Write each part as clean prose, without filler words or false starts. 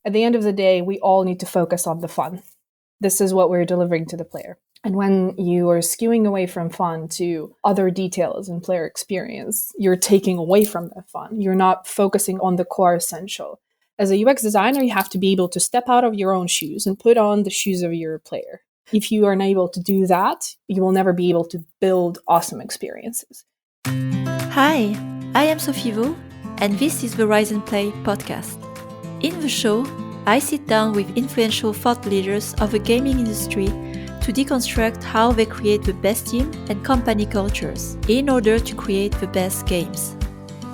At the end of the day, we all need to focus on the fun. This is what we're delivering to the player. And when you are skewing away from fun to other details in player experience, you're taking away from that fun. You're not focusing on the core essential. As a UX designer, you have to be able to step out of your own shoes and put on the shoes of your player. If you are unable to do that, you will never be able to build awesome experiences. Hi, I am Sophie Vaux, and this is the Rise and Play podcast. In the show, I sit down with influential thought leaders of the gaming industry to deconstruct how they create the best team and company cultures in order to create the best games.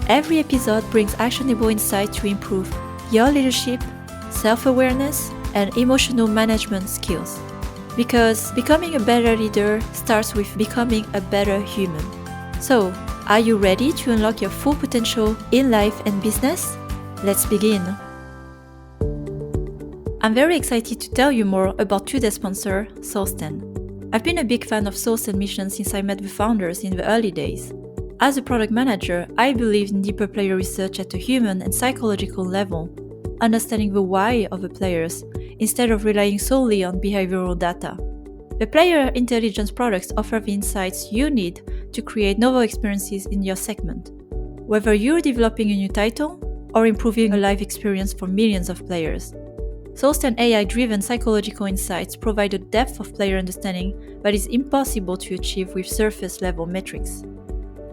Every episode brings actionable insight to improve your leadership, self-awareness, and emotional management skills. Because becoming a better leader starts with becoming a better human. So, are you ready to unlock your full potential in life and business? Let's begin. I'm very excited to tell you more about today's sponsor, Source10. I've been a big fan of Source10 Mission since I met the founders in the early days. As a product manager, I believe in deeper player research at a human and psychological level, understanding the why of the players instead of relying solely on behavioral data. The player intelligence products offer the insights you need to create novel experiences in your segment, whether you're developing a new title or improving a live experience for millions of players. Source10 AI-driven psychological insights provide a depth of player understanding that is impossible to achieve with surface-level metrics.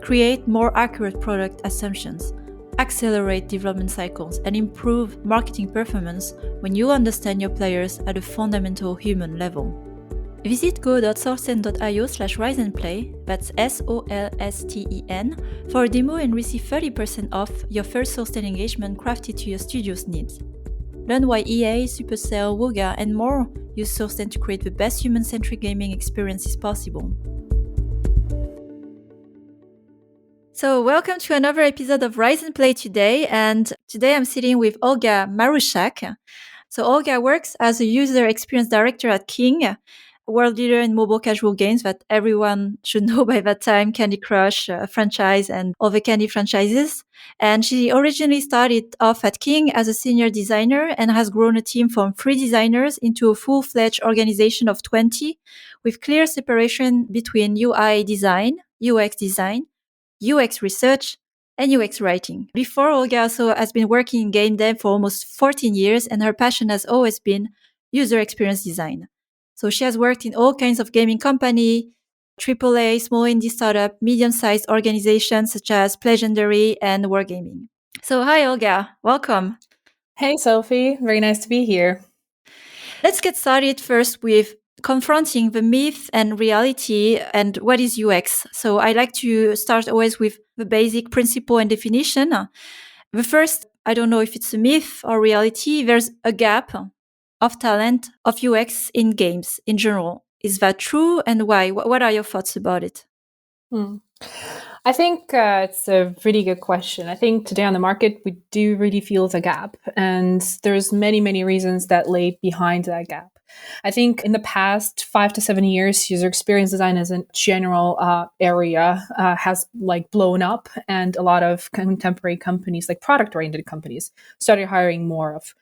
Create more accurate product assumptions, accelerate development cycles, and improve marketing performance when you understand your players at a fundamental human level. Visit go.source10.io/riseandplay, that's SOLSTEN, for a demo and receive 30% off your first Source10 engagement crafted to your studio's needs. Learn why EA, Supercell, Woga, and more use Source10 to create the best human-centric gaming experiences possible. So welcome to another episode of Rise and Play today, and today I'm sitting with Olga Marushchak. So Olga works as a user experience director at King, a world leader in mobile casual games that everyone should know by that time, Candy Crush franchise and all the Candy franchises. And she originally started off at King as a senior designer and has grown a team from 3 designers into a full-fledged organization of 20 with clear separation between UI design, UX design, UX research, and UX writing. Before, Olga also has been working in game dev for almost 14 years, and her passion has always been user experience design. So she has worked in all kinds of gaming company, AAA, small indie startup, medium-sized organizations such as Playgendary and Wargaming. So hi, Olga. Welcome. Hey, Sophie. Very nice to be here. Let's get started first with confronting the myth and reality and what is UX. So I like to start always with the basic principle and definition. The first, I don't know if it's a myth or reality, there's a gap of talent of UX in games in general. Is that true, and why? What are your thoughts about it? I think it's a really good question. I think today on the market, we do really feel the gap, and there's many, many reasons that lay behind that gap. I think in the past 5 to 7 years, user experience design as a general area has blown up, and a lot of contemporary companies, like product-oriented companies, started hiring more of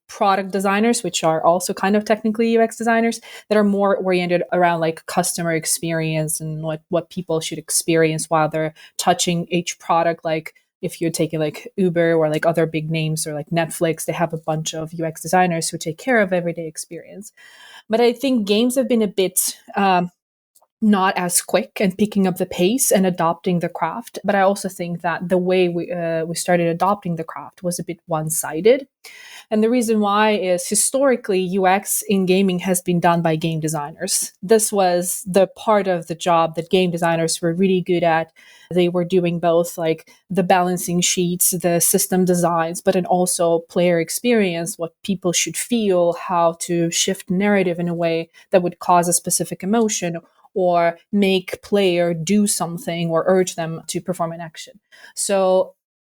product designers, which are also kind of technically UX designers, that are more oriented around customer experience and what people should experience while they're touching each product. Like if you're taking Uber or other big names or Netflix, they have a bunch of UX designers who take care of everyday experience. But I think games have been a bit not as quick and picking up the pace and adopting the craft. But I also think that the way we started adopting the craft was a bit one-sided. And the reason why is historically UX in gaming has been done by game designers. This was the part of the job that game designers were really good at. They were doing both the balancing sheets, the system designs, but then also player experience, what people should feel, how to shift narrative in a way that would cause a specific emotion or make player do something or urge them to perform an action. So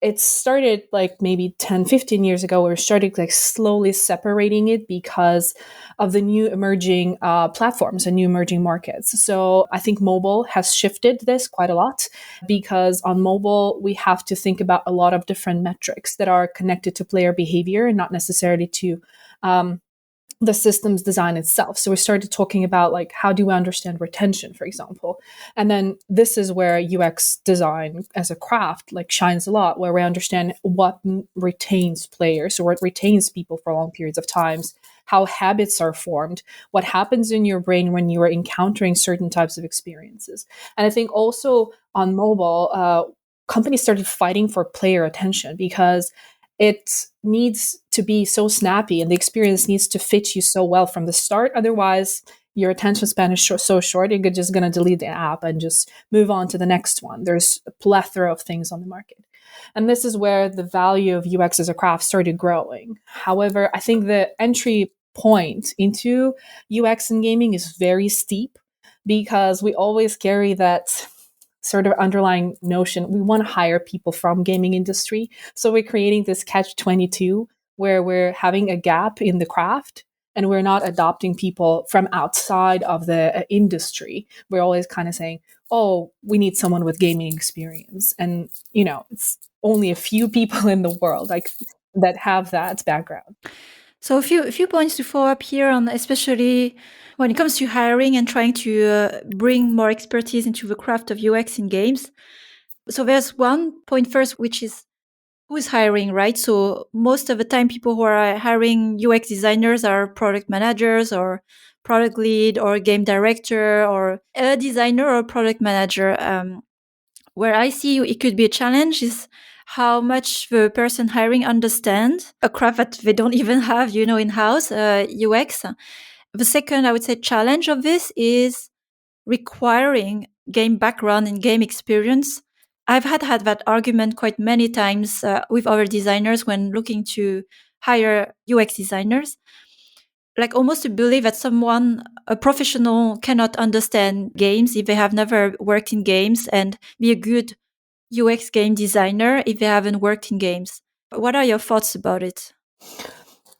it started like maybe 10, 15 years ago. We started like slowly separating it because of the new emerging platforms and new emerging markets. So I think mobile has shifted this quite a lot, because on mobile, we have to think about a lot of different metrics that are connected to player behavior and not necessarily to the system's design itself. So we started talking about like, how do we understand retention, for example? And then this is where UX design as a craft like shines a lot, where we understand what retains players or what retains people for long periods of times, how habits are formed, what happens in your brain when you are encountering certain types of experiences. And I think also on mobile, companies started fighting for player attention, because it needs to be so snappy and the experience needs to fit you so well from the start. Otherwise, your attention span is so short, you're just going to delete the app and just move on to the next one. There's a plethora of things on the market. And this is where the value of UX as a craft started growing. However, I think the entry point into UX in gaming is very steep, because we always carry that sort of underlying notion we want to hire people from gaming industry. So we're creating this catch 22 where we're having a gap in the craft and we're not adopting people from outside of the industry. We're always kind of saying, oh, we need someone with gaming experience. And, it's only a few people in the world like that have that background. So a few points to follow up here on, especially when it comes to hiring and trying to bring more expertise into the craft of UX in games. So there's one point first, which is who's hiring, right? So most of the time, people who are hiring UX designers are product managers or product lead or game director or a designer or product manager. Where I see it could be a challenge is how much the person hiring understand a craft that they don't even have, in-house, UX. The second, I would say, challenge of this is requiring game background and game experience. I've had that argument quite many times with other designers when looking to hire UX designers. Like almost to believe that a professional, cannot understand games if they have never worked in games, and be a good UX game designer if they haven't worked in games. What are your thoughts about it?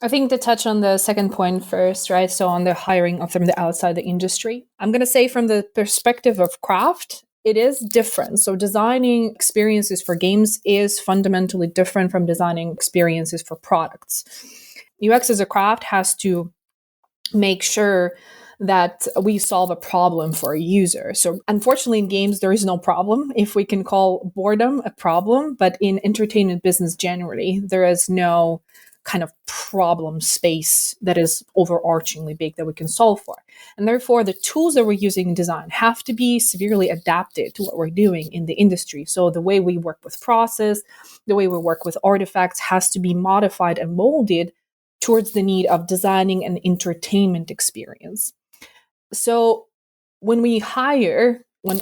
I think to touch on the second point first, right? So on the hiring from the outside the industry, I'm going to say from the perspective of craft, it is different. So designing experiences for games is fundamentally different from designing experiences for products. UX as a craft has to make sure that we solve a problem for a user. So unfortunately in games, there is no problem, if we can call boredom a problem, but in entertainment business generally, there is no kind of problem space that is overarchingly big that we can solve for. And therefore, the tools that we're using in design have to be severely adapted to what we're doing in the industry. So the way we work with process, the way we work with artifacts has to be modified and molded towards the need of designing an entertainment experience. So when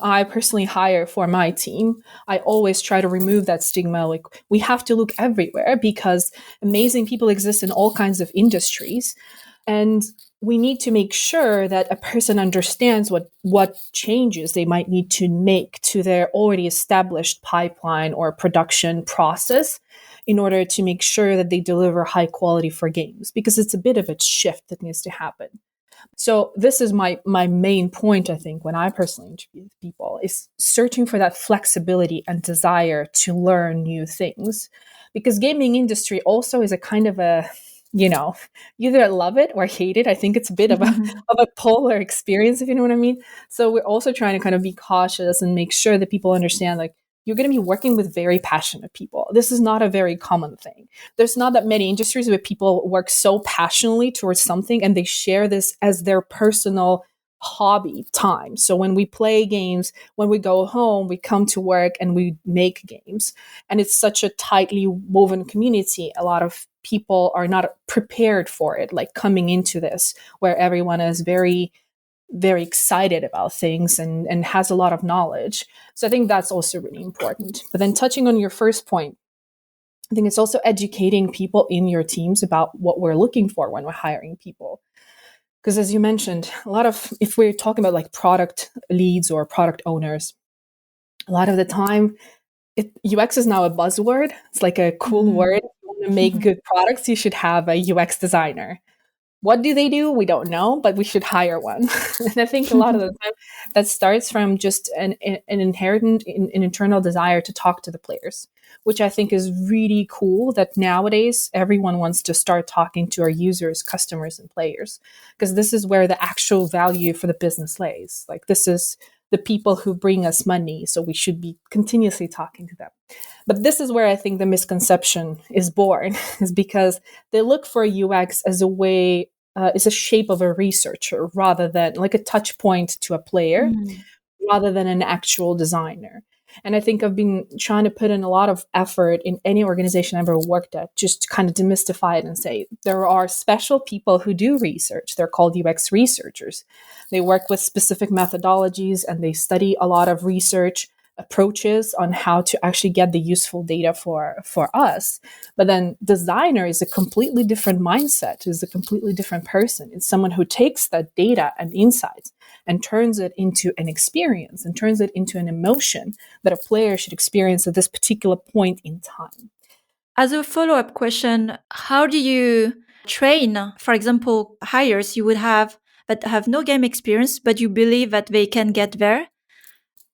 I personally hire for my team, I always try to remove that stigma. Like, we have to look everywhere because amazing people exist in all kinds of industries. And we need to make sure that a person understands what changes they might need to make to their already established pipeline or production process in order to make sure that they deliver high quality for games, because it's a bit of a shift that needs to happen. So this is my main point, I think, when I personally interview people, is searching for that flexibility and desire to learn new things. Because gaming industry also is a kind of a, you either love it or hate it. I think it's a bit of a polar experience, if you know what I mean. So we're also trying to kind of be cautious and make sure that people understand, like, you're going to be working with very passionate people. This is not a very common thing. There's not that many industries where people work so passionately towards something and they share this as their personal hobby time. So when we play games, when we go home, we come to work and we make games. And it's such a tightly woven community. A lot of people are not prepared for it, like coming into this, where everyone is very excited about things and has a lot of knowledge. So I think that's also really important. But then touching on your first point, I think it's also educating people in your teams about what we're looking for when we're hiring people. Because as you mentioned, if we're talking about like product leads or product owners, a lot of the time UX is now a buzzword. It's like a cool word. If you want to make good products, you should have a UX designer. What do? We don't know, but we should hire one. And I think a lot of the time that starts from just an internal desire to talk to the players, which I think is really cool that nowadays everyone wants to start talking to our users, customers, and players, because this is where the actual value for the business lays. Like, this is the people who bring us money, so we should be continuously talking to them. But this is where I think the misconception is born, is because they look for UX as a way, is a shape of a researcher rather than like a touch point to a player, rather than an actual designer. And I think I've been trying to put in a lot of effort in any organization I've ever worked at, just to kind of demystify it and say there are special people who do research. They're called UX researchers. They work with specific methodologies and they study a lot of research approaches on how to actually get the useful data for us. But then designer is a completely different mindset, is a completely different person. It's someone who takes that data and insights and turns it into an experience and turns it into an emotion that a player should experience at this particular point in time. As a follow-up question, how do you train, for example, hires you would have that have no game experience, but you believe that they can get there?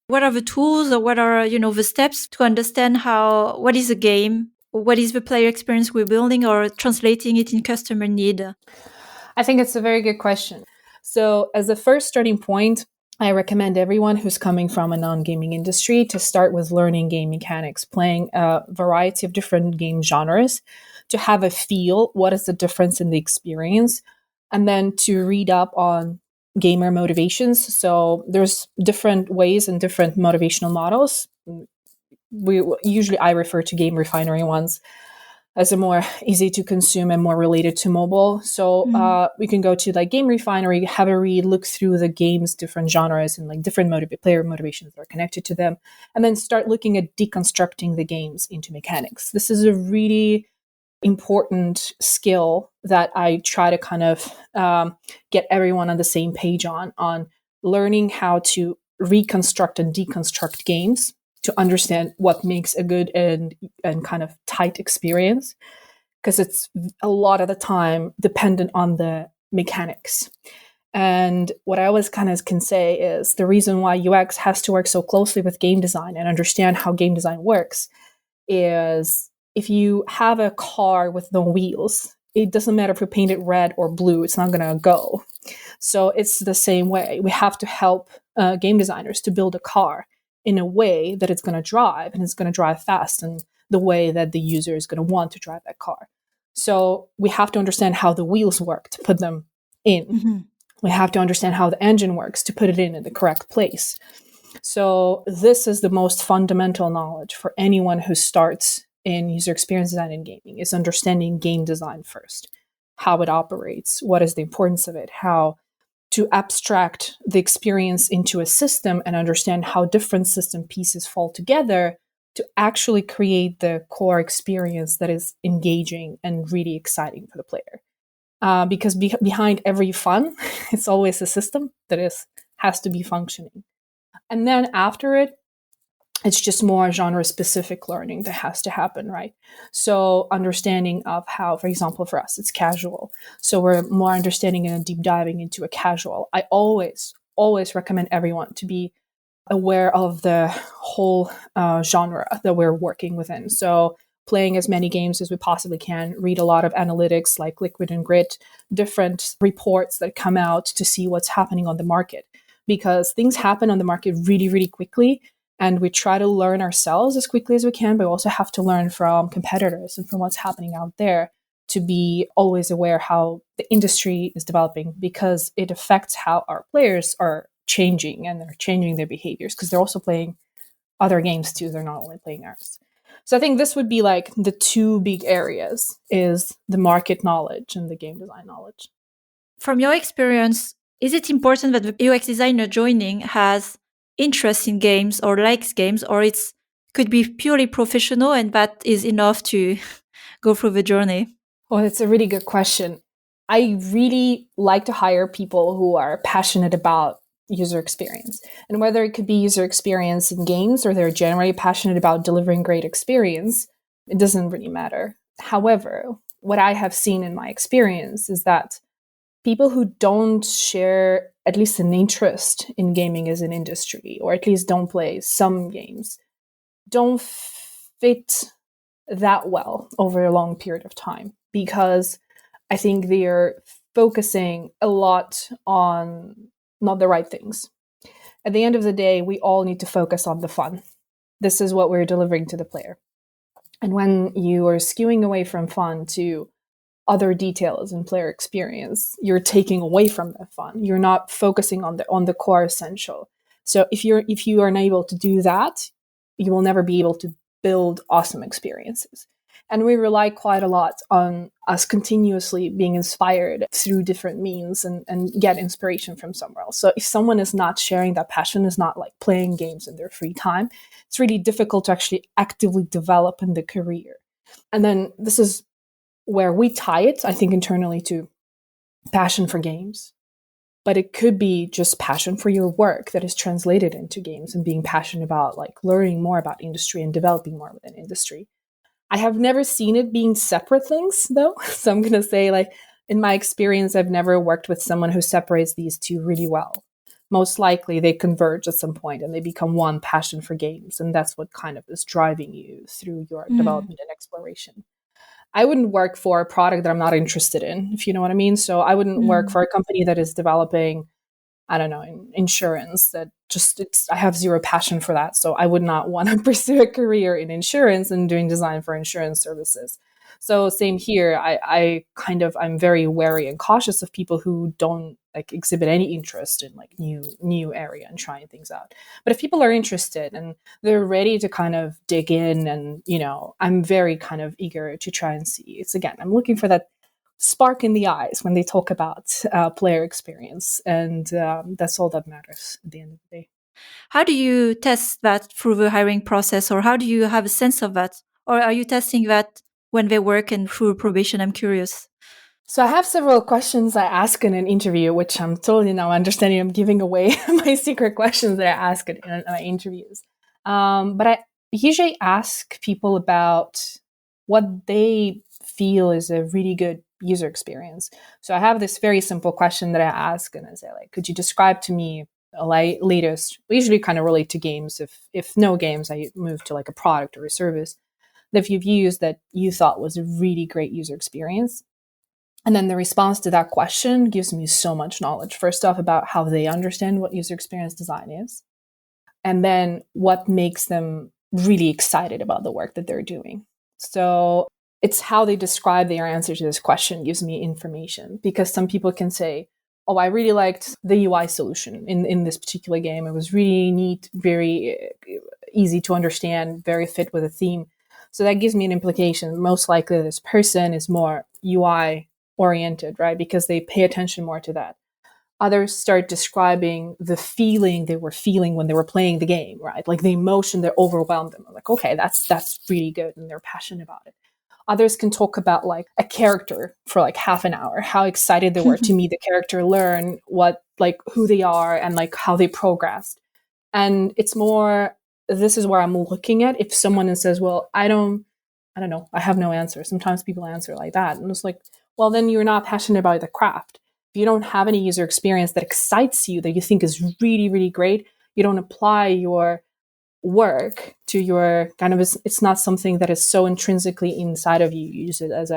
What are the tools, or what are, the steps to understand what is a game, what is the player experience we're building, or translating it in customer need? I think it's a very good question. So as a first starting point, I recommend everyone who's coming from a non-gaming industry to start with learning game mechanics, playing a variety of different game genres, to have a feel, what is the difference in the experience, and then to read up on gamer motivations. So there's different ways and different motivational models. I refer to Game Refinery ones as a more easy to consume and more related to mobile. So we can go to like Game Refinery, have a read, look through the game's different genres and like different player motivations that are connected to them, and then start looking at deconstructing the games into mechanics. This is a really important skill that I try to kind of get everyone on the same page on learning how to reconstruct and deconstruct games to understand what makes a good and kind of tight experience, because it's a lot of the time dependent on the mechanics. And what I always kind of can say is the reason why UX has to work so closely with game design and understand how game design works is, if you have a car with no wheels, it doesn't matter if you paint it red or blue, it's not going to go. So it's the same way. We have to help game designers to build a car in a way that it's going to drive, and it's going to drive fast, and the way that the user is going to want to drive that car. So we have to understand how the wheels work to put them in. We have to understand how the engine works to put it in the correct place. So this is the most fundamental knowledge for anyone who starts in user experience design and gaming, is understanding game design first, how it operates, what is the importance of it, how to abstract the experience into a system and understand how different system pieces fall together to actually create the core experience that is engaging and really exciting for the player. Because behind every fun, it's always a system that has to be functioning. And then after it, it's just more genre-specific learning that has to happen, right? So understanding of how, for example, for us, it's casual. So we're more understanding and deep diving into a casual. I always recommend everyone to be aware of the whole genre that we're working within. So playing as many games as we possibly can, read a lot of analytics like Liquid and Grit, different reports that come out to see what's happening on the market. Because things happen on the market really, really quickly. And we try to learn ourselves as quickly as we can, but we also have to learn from competitors and from what's happening out there to be always aware how the industry is developing, because it affects how our players are changing, and they're changing their behaviors because they're also playing other games too. They're not only playing ours. So I think this would be like the two big areas, is the market knowledge and the game design knowledge. From your experience, is it important that the UX designer joining has interest in games or likes games, or it's could be purely professional and that is enough to go through the journey? Well, it's a really good question. I really like to hire people who are passionate about user experience. And whether it could be user experience in games or they're generally passionate about delivering great experience, it doesn't really matter. However, what I have seen in my experience is that people who don't share at least an interest in gaming as an industry, or at least don't play some games, don't fit that well over a long period of time, because I think they're focusing a lot on not the right things. At the end of the day, we all need to focus on the fun. This is what we're delivering to the player. And when you are skewing away from fun to other details in player experience, you're taking away from the fun. You're not focusing on the core essential. So if you are unable to do that, you will never be able to build awesome experiences. And we rely quite a lot on us continuously being inspired through different means and get inspiration from somewhere else. So if someone is not sharing that passion, is not like playing games in their free time, it's really difficult to actually actively develop in the career. And then this is where we tie it, I think, internally to passion for games. But it could be just passion for your work that is translated into games, and being passionate about like learning more about industry and developing more within industry. I have never seen it being separate things, though. So I'm going to say, like, in my experience, I've never worked with someone who separates these two really well. Most likely they converge at some point and they become one passion for games. And that's what kind of is driving you through your development and exploration. I wouldn't work for a product that I'm not interested in, if you know what I mean. So I wouldn't work for a company that is developing, I don't know, insurance, that just, I have zero passion for that. So I would not want to pursue a career in insurance and doing design for insurance services. So same here. I'm very wary and cautious of people who don't like exhibit any interest in like new area and trying things out. But if people are interested and they're ready to kind of dig in, and I'm very kind of eager to try and see. It's, again, I'm looking for that spark in the eyes when they talk about player experience, and that's all that matters at the end of the day. How do you test that through the hiring process, or how do you have a sense of that? Or are you testing that when they work and through probation? I'm curious. So I have several questions I ask in an interview, which I'm totally now understanding I'm giving away my secret questions that I ask in my interviews. But I usually ask people about what they feel is a really good user experience. So I have this very simple question that I ask, and I say, like, could you describe to me a latest, we usually kind of relate to games. If no games, I move to like a product or a service that you've used that you thought was a really great user experience. And then the response to that question gives me so much knowledge, first off, about how they understand what user experience design is, and then what makes them really excited about the work that they're doing. So it's how they describe their answer to this question gives me information, because some people can say, oh, I really liked the UI solution in this particular game. It was really neat, very easy to understand, very fit with a theme. So that gives me an implication. Most likely this person is more UI oriented, right? Because they pay attention more to that. Others start describing the feeling they were feeling when they were playing the game, right? Like the emotion that overwhelmed them. I'm like, okay, that's really good, and they're passionate about it. Others can talk about like a character for like half an hour, how excited they were to meet the character, learn what, like, who they are and like how they progressed. And it's more, this is where I'm looking at. If someone says, well, I don't know, I have no answer. Sometimes people answer like that. And it's like, well, then you're not passionate about the craft. If you don't have any user experience that excites you, that you think is really, really great, you don't apply your work to your kind of, it's not something that is so intrinsically inside of you. You use it as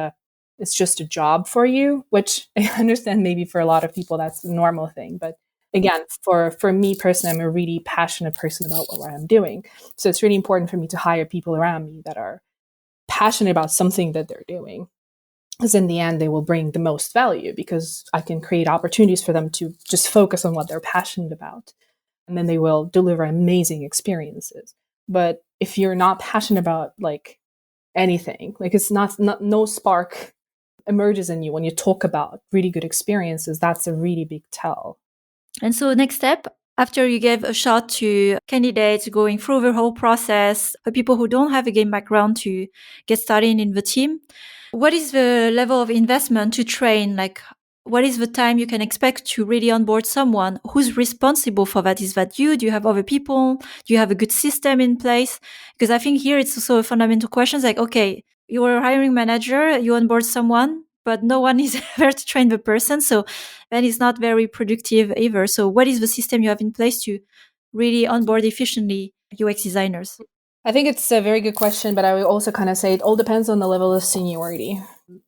it's just a job for you, which I understand maybe for a lot of people that's a normal thing. But again, for me personally, I'm a really passionate person about what I'm doing. So it's really important for me to hire people around me that are passionate about something that they're doing, because in the end they will bring the most value, because I can create opportunities for them to just focus on what they're passionate about, and then they will deliver amazing experiences. But if you're not passionate about like anything, like it's not no spark emerges in you when you talk about really good experiences, that's a really big tell. And so next step, after you gave a shot to candidates going through the whole process, for people who don't have a game background to get started in the team, what is the level of investment to train? Like, what is the time you can expect to really onboard someone? Who's responsible for that? Is that you? Do you have other people? Do you have a good system in place? Because I think here it's also a fundamental question. Like, okay, you're a hiring manager, you onboard someone, but no one is there to train the person. So then it's not very productive either. So what is the system you have in place to really onboard efficiently UX designers? I think it's a very good question, but I would also kind of say it all depends on the level of seniority.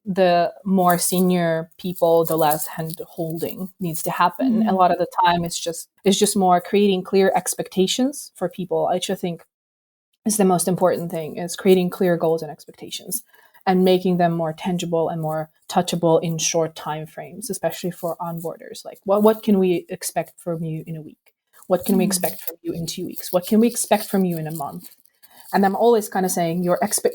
The more senior people, the less hand holding needs to happen. A lot of the time, it's just more creating clear expectations for people. I just think is the most important thing, is creating clear goals and expectations and making them more tangible and more touchable in short time frames, especially for onboarders. Like, what can we expect from you in a week? What can we expect from you in 2 weeks? What can we expect from you in a month? And I'm always kind of saying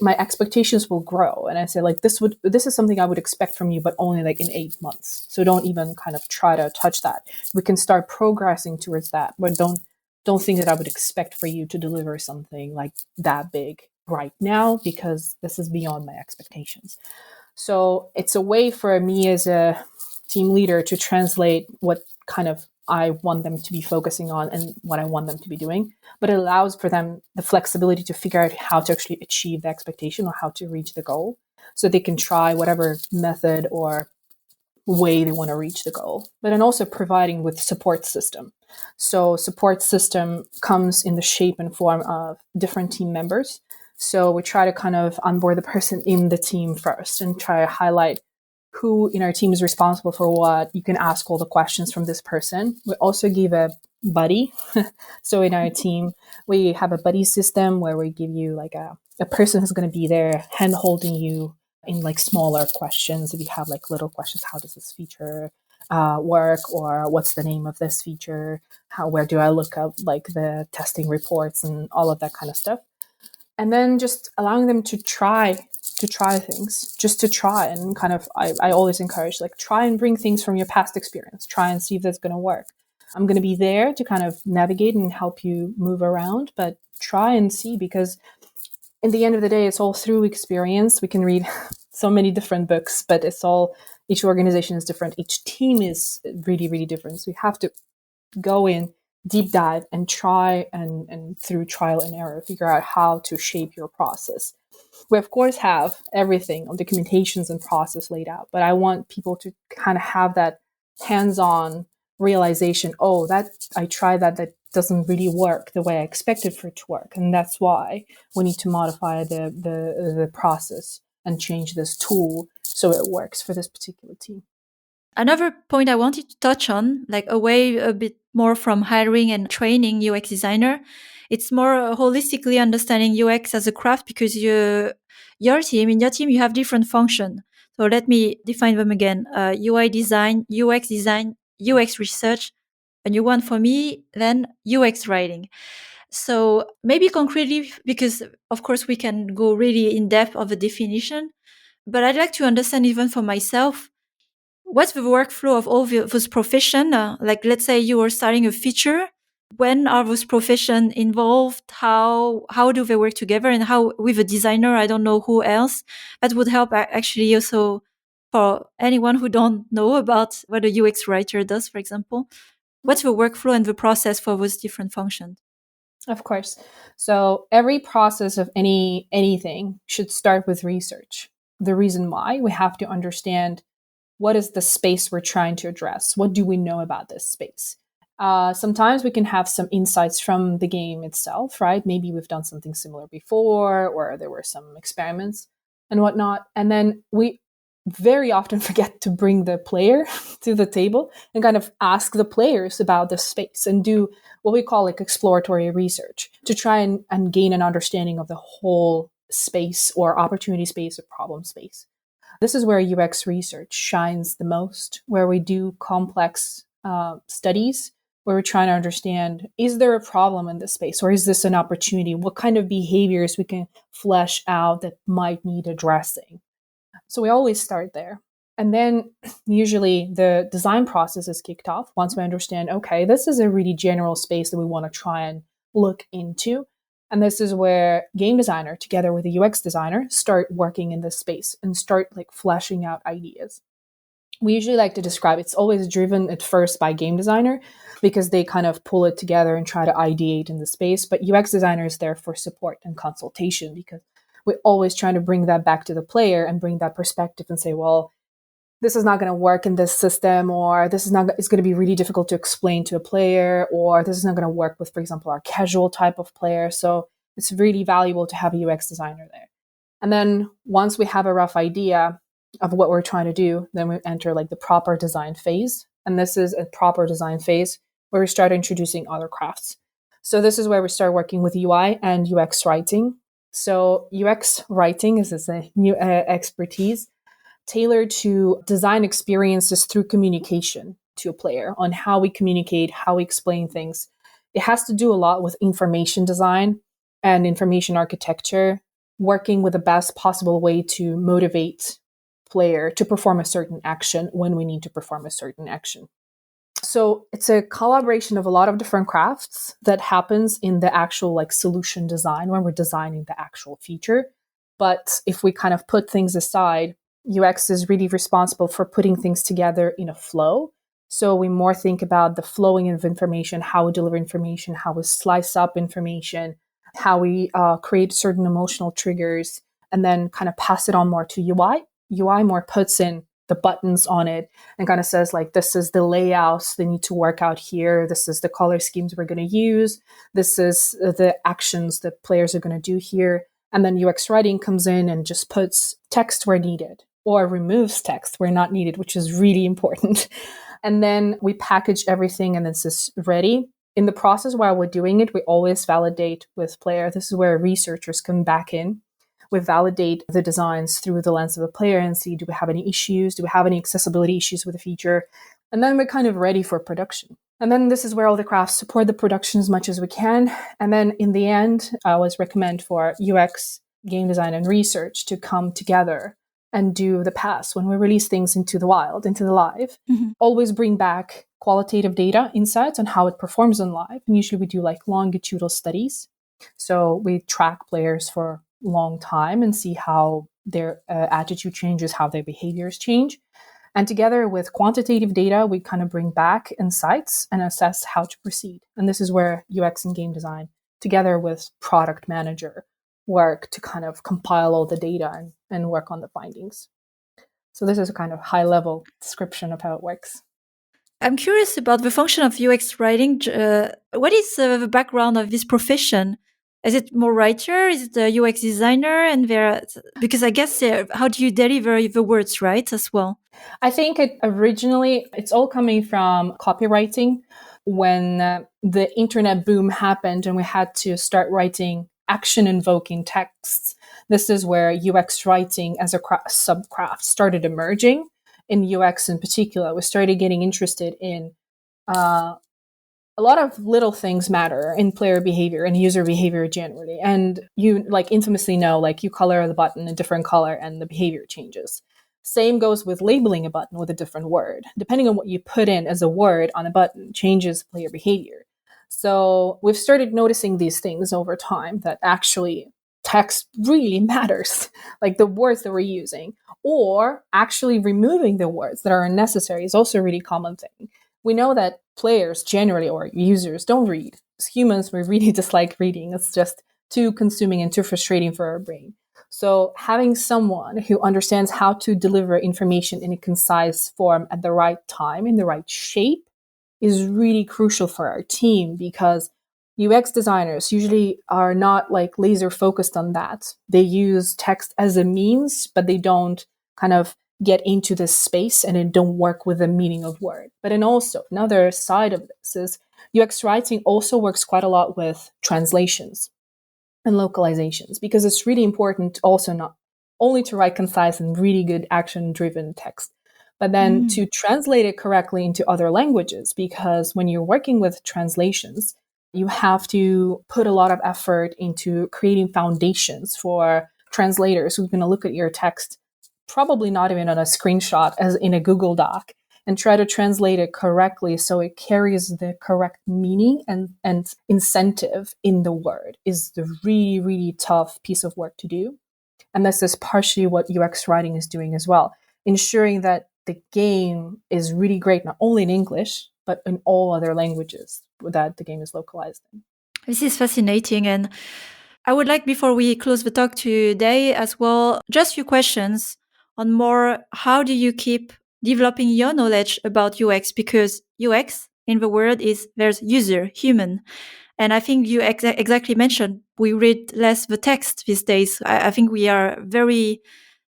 my expectations will grow. And I say, like, this is something I would expect from you, but only like in 8 months. So don't even kind of try to touch that. We can start progressing towards that, but don't think that I would expect for you to deliver something like that big right now, because this is beyond my expectations. So it's a way for me as a team leader to translate what kind of I want them to be focusing on and what I want them to be doing. But it allows for them the flexibility to figure out how to actually achieve the expectation or how to reach the goal. So they can try whatever method or way they want to reach the goal. But then also providing with support system. So support system comes in the shape and form of different team members. So we try to kind of onboard the person in the team first and try to highlight who in our team is responsible for what. You can ask all the questions from this person. We also give a buddy. So in our team, we have a buddy system where we give you like a person who's going to be there hand holding you in like smaller questions. If you have like little questions, how does this feature work, or what's the name of this feature? Where do I look up like the testing reports and all of that kind of stuff? And then just allowing them to try things, just to try. And kind of, I always encourage, like, try and bring things from your past experience, try and see if that's going to work. I'm going to be there to kind of navigate and help you move around, but try and see, because in the end of the day, it's all through experience. We can read so many different books, but each organization is different. Each team is really, really different. So you have to go in, deep dive, and try and through trial and error, figure out how to shape your process. We, of course, have everything on documentations and process laid out, but I want people to kind of have that hands-on realization, oh, that I tried that doesn't really work the way I expected for it to work. And that's why we need to modify the process and change this tool so it works for this particular team. Another point I wanted to touch on, like away a bit more from hiring and training UX designer, it's more holistically understanding UX as a craft, because in your team, you have different functions. So let me define them again. UI design, UX design, UX research, a new one for me, then UX writing. So maybe concretely, because of course we can go really in depth of the definition, but I'd like to understand even for myself, what's the workflow of all those profession? Like, let's say you are starting a feature. When are those profession involved? How do they work together? And how with a designer, I don't know who else. That would help actually also for anyone who don't know about what a UX writer does, for example. What's the workflow and the process for those different functions? Of course. So every process of anything should start with research. The reason why, we have to understand what is the space we're trying to address? What do we know about this space? Sometimes we can have some insights from the game itself, right? Maybe we've done something similar before, or there were some experiments and whatnot. And then we very often forget to bring the player to the table and kind of ask the players about the space and do what we call like exploratory research to try and gain an understanding of the whole space or opportunity space or problem space. This is where UX research shines the most, where we do complex studies, where we're trying to understand, is there a problem in this space, or is this an opportunity? What kind of behaviors we can flesh out that might need addressing? So we always start there. And then usually the design process is kicked off once we understand, okay, this is a really general space that we want to try and look into. And this is where game designer, together with the UX designer, start working in this space and start like fleshing out ideas. we usually like to describe it's always driven at first by game designer because they kind of pull it together and try to ideate in the space. But UX designer is there for support and consultation because we're always trying to bring that back to the player and bring that perspective and say, well, this is not going to work in this system, or this is not, it's going to be really difficult to explain to a player, or this is not going to work with, for example, our casual type of player. So it's really valuable to have a UX designer there. And then once we have a rough idea of what we're trying to do, then we enter like the proper design phase. And this is a proper design phase where we start introducing other crafts. So this is where we start working with UI and UX writing. So UX writing is a new expertise tailored to design experiences through communication to a player on how we communicate, how we explain things. It has to do a lot with information design and information architecture, working with the best possible way to motivate player to perform a certain action when we need to perform a certain action. So it's a collaboration of a lot of different crafts that happens in the actual like solution design when we're designing the actual feature. But if we kind of put things aside, UX is really responsible for putting things together in a flow. So we more think about the flowing of information, how we deliver information, how we slice up information, how we create certain emotional triggers, and then kind of pass it on more to UI. UI more puts in the buttons on it and kind of says like, this is the layouts they need to work out here. This is the color schemes we're going to use. This is the actions that players are going to do here. And then UX writing comes in and just puts text where needed or removes text where not needed, which is really important. And then we package everything and this is ready. In the process while we're doing it, we always validate with player. This is where researchers come back in. We validate the designs through the lens of the player and see, do we have any issues? Do we have any accessibility issues with the feature? And then we're kind of ready for production. And then this is where all the crafts support the production as much as we can. And then in the end, I always recommend for UX, game design, and research to come together and do the pass when we release things into the wild, into the live. Mm-hmm. Always bring back qualitative data, insights on how it performs on live. And usually we do like longitudinal studies. So we track players for a long time and see how their attitude changes, how their behaviors change. And together with quantitative data, we kind of bring back insights and assess how to proceed. And this is where UX and game design, together with product manager, work to kind of compile all the data and work on the findings. So this is a kind of high-level description of how it works. I'm curious about the function of UX writing. What is the background of this profession? Is it more writer? Is it a UX designer? And because I guess how do you deliver the words, right, as well? I think it's all coming from copywriting. When the internet boom happened and we had to start writing action-invoking texts, this is where UX writing as a subcraft started emerging. In UX in particular, we started getting interested in a lot of little things matter in player behavior and user behavior generally. And you like infamously know, like you color the button a different color and the behavior changes. Same goes with labeling a button with a different word. Depending on what you put in as a word on a button changes player behavior. So we've started noticing these things over time that actually text really matters, like the words that we're using, or actually removing the words that are unnecessary is also a really common thing. We know that players generally or users don't read. As humans, we really dislike reading. It's just too consuming and too frustrating for our brain. So having someone who understands how to deliver information in a concise form at the right time, in the right shape, is really crucial for our team because UX designers usually are not like laser focused on that. They use text as a means, but they don't kind of get into this space and it don't work with the meaning of word. But then also another side of this is UX writing also works quite a lot with translations and localizations because it's really important also not only to write concise and really good action-driven text, but then to translate it correctly into other languages because when you're working with translations, you have to put a lot of effort into creating foundations for translators who's going to look at your text probably not even on a screenshot as in a Google Doc and try to translate it correctly so it carries the correct meaning and incentive in the word is the really, really tough piece of work to do. And this is partially what UX writing is doing as well, ensuring that the game is really great, not only in English, but in all other languages that the game is localized in. This is fascinating. And I would like, before we close the talk today as well, just a few questions on more, how do you keep developing your knowledge about UX? Because UX in the word is there's user, human. And I think you exactly mentioned we read less the text these days. I think we are very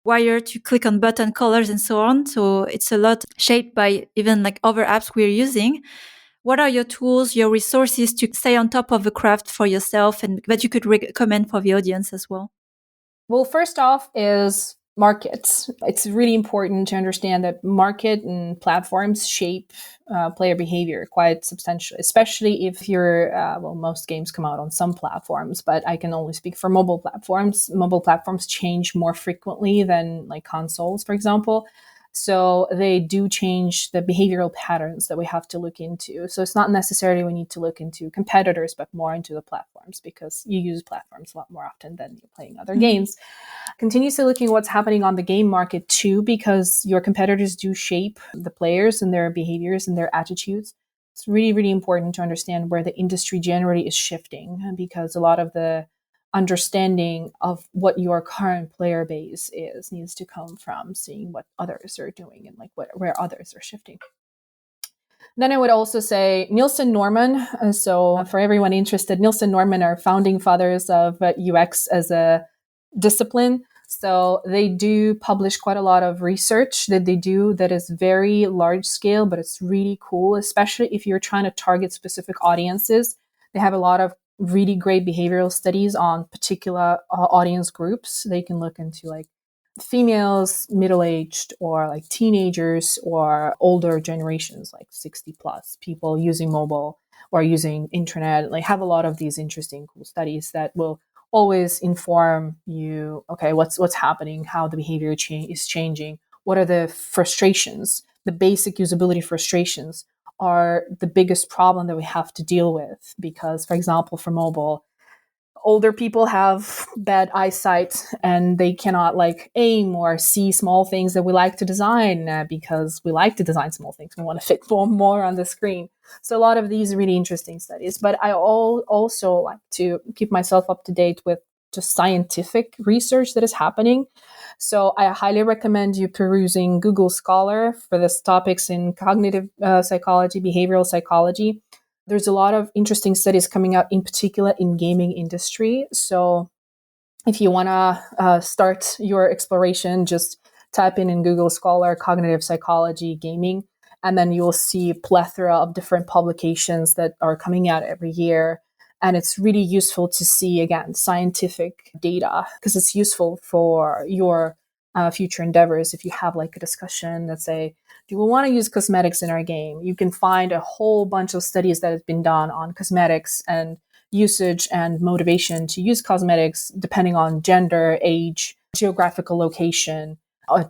wired to click on button colors and so on. So it's a lot shaped by even like other apps we're using. What are your tools, your resources to stay on top of the craft for yourself and that you could recommend for the audience as well? Well, first off is markets. It's really important to understand that market and platforms shape player behavior quite substantially, especially if you're, most games come out on some platforms, but I can only speak for mobile platforms. Mobile platforms change more frequently than like consoles, for example. So they do change the behavioral patterns that we have to look into. So it's not necessarily we need to look into competitors, but more into the platforms, because you use platforms a lot more often than you're playing other games. Continuously looking what's happening on the game market too, because your competitors do shape the players and their behaviors and their attitudes. It's really, really important to understand where the industry generally is shifting, because a lot of the understanding of what your current player base is needs to come from seeing what others are doing and like where others are shifting. Then I would also say Nielsen Norman. So for everyone interested, Nielsen Norman are founding fathers of UX as a discipline. So they do publish quite a lot of research that they do that is very large scale, but it's really cool, especially if you're trying to target specific audiences. They have a lot of really great behavioral studies on particular audience groups. They can look into like females, middle-aged, or like teenagers, or older generations, like 60 plus people using mobile or using internet. Like have a lot of these interesting, cool studies that will always inform you, okay, what's happening, how the behavior is changing, what are the frustrations, the basic usability frustrations are the biggest problem that we have to deal with. Because, for example, for mobile, older people have bad eyesight and they cannot like aim or see small things that we like to design, because we like to design small things. We want to fit more on the screen. So a lot of these really interesting studies. But I also like to keep myself up to date with just scientific research that is happening. So I highly recommend you perusing Google Scholar for this topics in cognitive psychology, behavioral psychology. There's a lot of interesting studies coming out, in particular in gaming industry. So if you want to start your exploration, just type in Google Scholar, cognitive psychology, gaming, and then you'll see a plethora of different publications that are coming out every year. And it's really useful to see, again, scientific data, because it's useful for your future endeavors. If you have like a discussion that say, do we want to use cosmetics in our game? You can find a whole bunch of studies that have been done on cosmetics and usage and motivation to use cosmetics depending on gender, age, geographical location,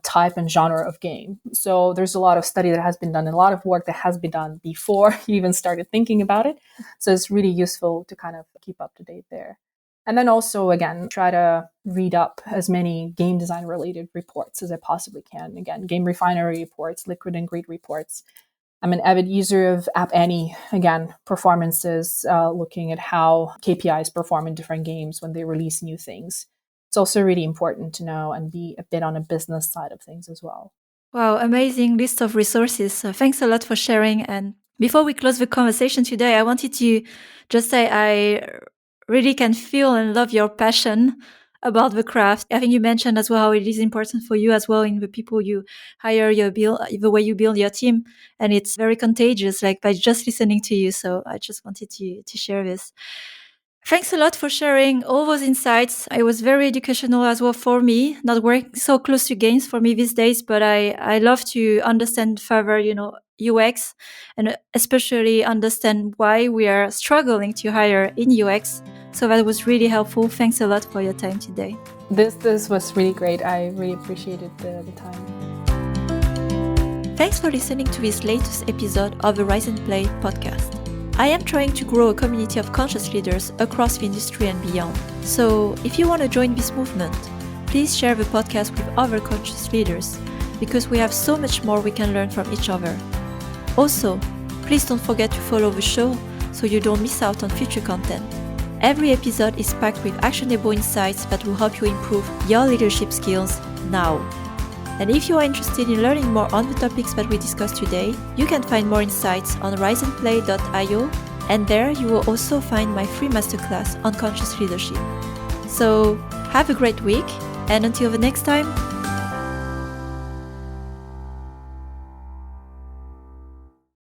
type and genre of game. So there's a lot of study that has been done and a lot of work that has been done before you even started thinking about it. So it's really useful to kind of keep up to date there. And then also, again, try to read up as many game design related reports as I possibly can. Again, Game Refinery reports, Liquid and Grid reports. I'm an avid user of App Annie, again, performances, looking at how KPIs perform in different games when they release new things. It's also really important to know and be a bit on a business side of things as well. Wow, amazing list of resources. Thanks a lot for sharing. And before we close the conversation today, I wanted to just say I really can feel and love your passion about the craft. I think you mentioned as well how it is important for you as well in the people you hire, the way you build your team. And it's very contagious, like by just listening to you. So I just wanted to share this. Thanks a lot for sharing all those insights. It was very educational as well for me, not working so close to games for me these days, but I love to understand further, UX, and especially understand why we are struggling to hire in UX. So that was really helpful. Thanks a lot for your time today. This was really great. I really appreciated the time. Thanks for listening to this latest episode of the Rise and Play podcast. I am trying to grow a community of conscious leaders across the industry and beyond. So if you want to join this movement, please share the podcast with other conscious leaders. because we have so much more we can learn from each other. Also, please don't forget to follow the show so you don't miss out on future content. Every episode is packed with actionable insights that will help you improve your leadership skills now. And if you are interested in learning more on the topics that we discussed today, you can find more insights on riseandplay.io, and there you will also find my free masterclass on conscious leadership. So, have a great week, and until the next time,